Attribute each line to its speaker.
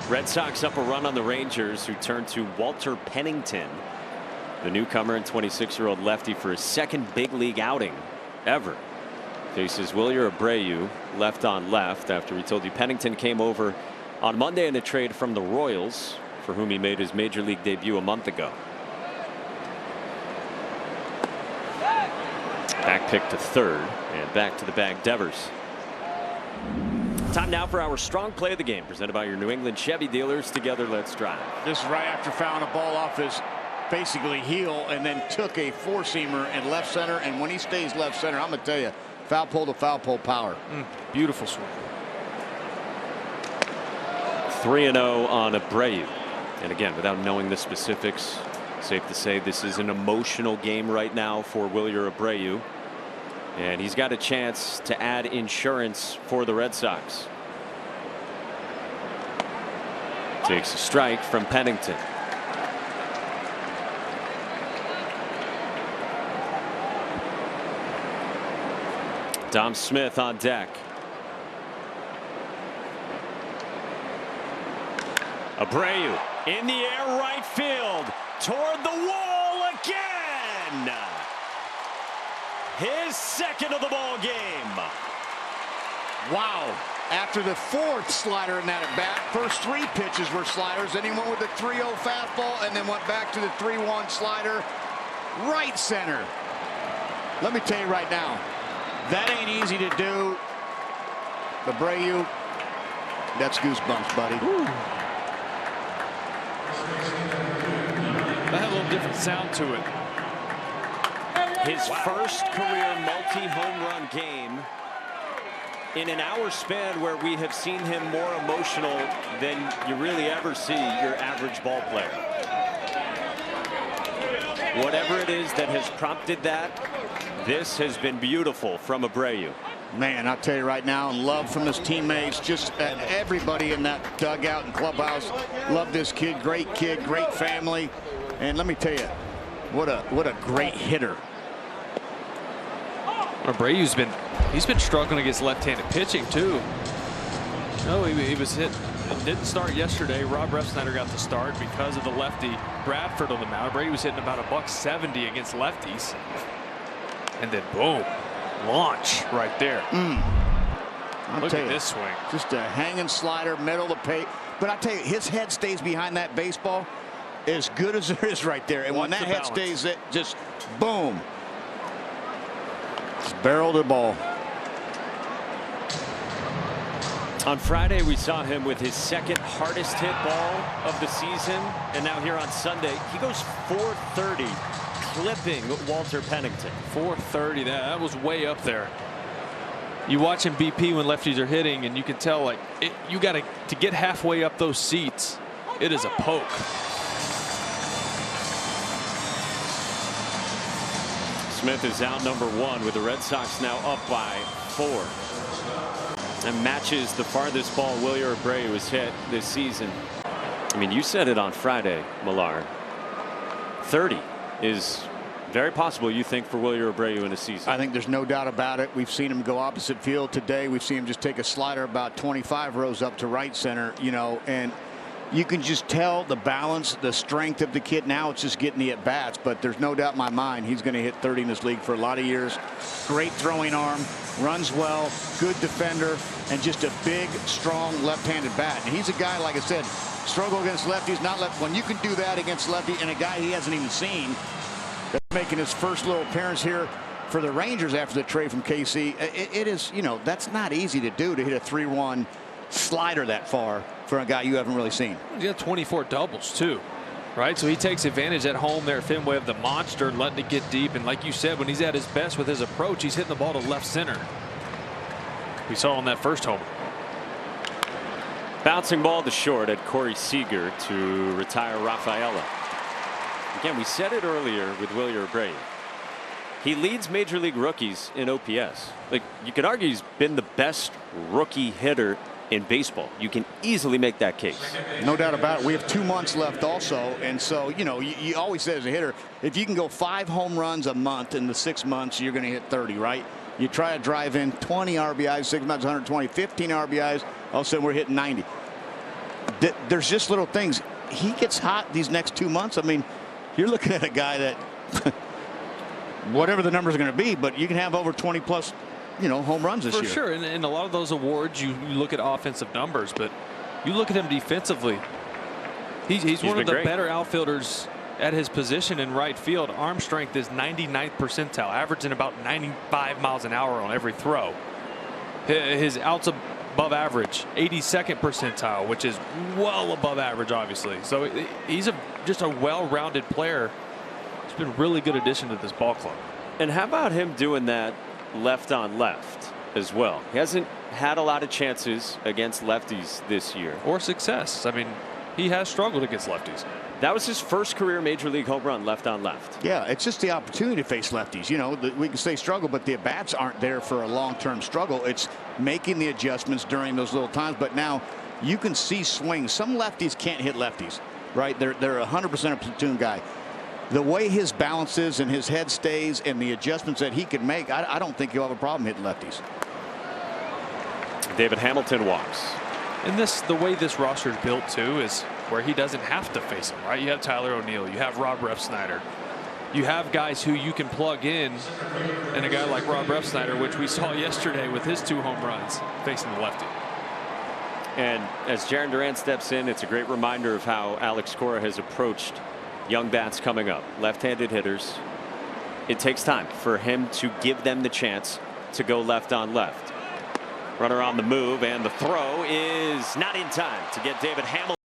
Speaker 1: Red Sox up a run on the Rangers, who turn to Walter Pennington, the newcomer and 26-year-old lefty, for his second big league outing ever. Faces Wilyer Abreu left on left, after we told you Pennington came over on Monday in a trade from the Royals, for whom he made his major league debut a month ago. Back pick to third, and back to the bag Devers. Time now for our strong play of the game, presented by your New England Chevy dealers. Together, let's drive.
Speaker 2: This is right after fouling a ball off his basically heel, and then took a four-seamer in left center. And when he stays left center, I'm going to tell you, foul pole to foul pole power.
Speaker 3: Beautiful swing.
Speaker 1: 3-0 on Abreu. And again, without knowing the specifics, safe to say this is an emotional game right now for Wilyer Abreu. And he's got a chance to add insurance for the Red Sox. Takes a strike from Pennington. Dom Smith on deck. Abreu in the air, right field, toward the wall again. His second of the ball game.
Speaker 2: Wow. After the fourth slider in that at bat, first three pitches were sliders. Then he went with the 3-0 fastball and then went back to the 3-1 slider. Right center. Let me tell you right now, that ain't easy to do. Abreu, that's goosebumps, buddy.
Speaker 3: Ooh. That had a little different sound to it.
Speaker 1: His first career multi-home run game in an hour span where we have seen him more emotional than you really ever see your average ball player. Whatever it is that has prompted that, this has been beautiful from Abreu.
Speaker 2: Man, I'll tell you right now, love from his teammates, just everybody in that dugout and clubhouse. Love this kid, great family. And let me tell you, what a great hitter.
Speaker 3: Abreu's been struggling against left-handed pitching too. No, he was hit. It didn't start yesterday. Rob Refsnyder got the start because of the lefty Bradford on the mound. Abreu was hitting about $170 against lefties, and then boom, launch right there. Look at this swing.
Speaker 2: Just a hanging slider, middle of the plate. But I tell you, his head stays behind that baseball as good as there is right there. And when that head stays, it just boom. Just barrel the ball.
Speaker 1: On Friday, we saw him with his second hardest hit ball of the season. And now here on Sunday, he goes .430, clipping Walter Pennington.
Speaker 3: .430, that was way up there. You watch him BP when lefties are hitting, and you can tell, like, you got to get halfway up those seats. It is a poke.
Speaker 1: Smith is out number one, with the Red Sox now up by 4. And matches the farthest ball Wilyer Abreu has hit this season. I mean, you said it on Friday, Millar. 30 is very possible, you think, for Wilyer Abreu in a season.
Speaker 2: I think there's no doubt about it. We've seen him go opposite field today. We've seen him just take a slider about 25 rows up to right center, you know, and you can just tell the balance, the strength of the kid. Now it's just getting the at bats, but there's no doubt in my mind he's going to hit 30 in this league for a lot of years. Great throwing arm, runs well, good defender, and just a big, strong left-handed bat. And he's a guy, like I said, struggle against lefties, not left. When you can do that against lefty and a guy he hasn't even seen, that's making his first little appearance here for the Rangers after the trade from KC. It is, you know, that's not easy to do, to hit a 3-1 slider that far for a guy you haven't really seen.
Speaker 3: He's got 24 doubles too, right? So he takes advantage at home there at Fenway of the monster, letting it get deep. And like you said, when he's at his best with his approach, he's hitting the ball to left center. We saw on that first homer.
Speaker 1: Bouncing ball to short at Corey Seager to retire Rafaela. Again, we said it earlier with Wilyer Abreu. He leads major league rookies in OPS. Like, you could argue he's been the best rookie hitter in baseball. You can easily make that case.
Speaker 2: No doubt about it. We have 2 months left also, and so, you know, you always say as a hitter, if you can go 5 home runs a month in the 6 months, you're going to hit 30, right? You try to drive in 20 RBIs, 6 months, 120, 15 RBIs, all of a sudden we're hitting 90. there's just little things. He gets hot these next 2 months. I mean, you're looking at a guy that whatever the number is going to be, but you can have over 20 plus, home runs this year.
Speaker 3: For sure. And a lot of those awards, you look at offensive numbers, but you look at him defensively. He's one of the better outfielders at his position in right field. Arm strength is 99th percentile, averaging about 95 miles an hour on every throw. His outs above average, 82nd percentile, which is well above average, obviously. So he's just a well-rounded player. He's been a really good addition to this ball club.
Speaker 1: And how about him doing that left on left as well? He hasn't had a lot of chances against lefties this year.
Speaker 3: Or success. I mean, he has struggled against lefties.
Speaker 1: That was his first career major league home run, left on left.
Speaker 2: Yeah, it's just the opportunity to face lefties. We can say struggle, but the at-bats aren't there for a long-term struggle. It's making the adjustments during those little times. But now you can see swings. Some lefties can't hit lefties, right? They're 100% a platoon guy. The way his balance is and his head stays and the adjustments that he can make, I don't think he'll have a problem hitting lefties.
Speaker 1: David Hamilton walks.
Speaker 3: And the way this roster is built too is where he doesn't have to face them, right? You have Tyler O'Neill, you have Rob Refsnyder, you have guys who you can plug in, and a guy like Rob Refsnyder, which we saw yesterday with his 2 home runs facing the lefty.
Speaker 1: And as Jarren Duran steps in, it's a great reminder of how Alex Cora has approached young bats coming up, left-handed hitters. It takes time for him to give them the chance to go left on left. Runner on the move, and the throw is not in time to get David Hamilton.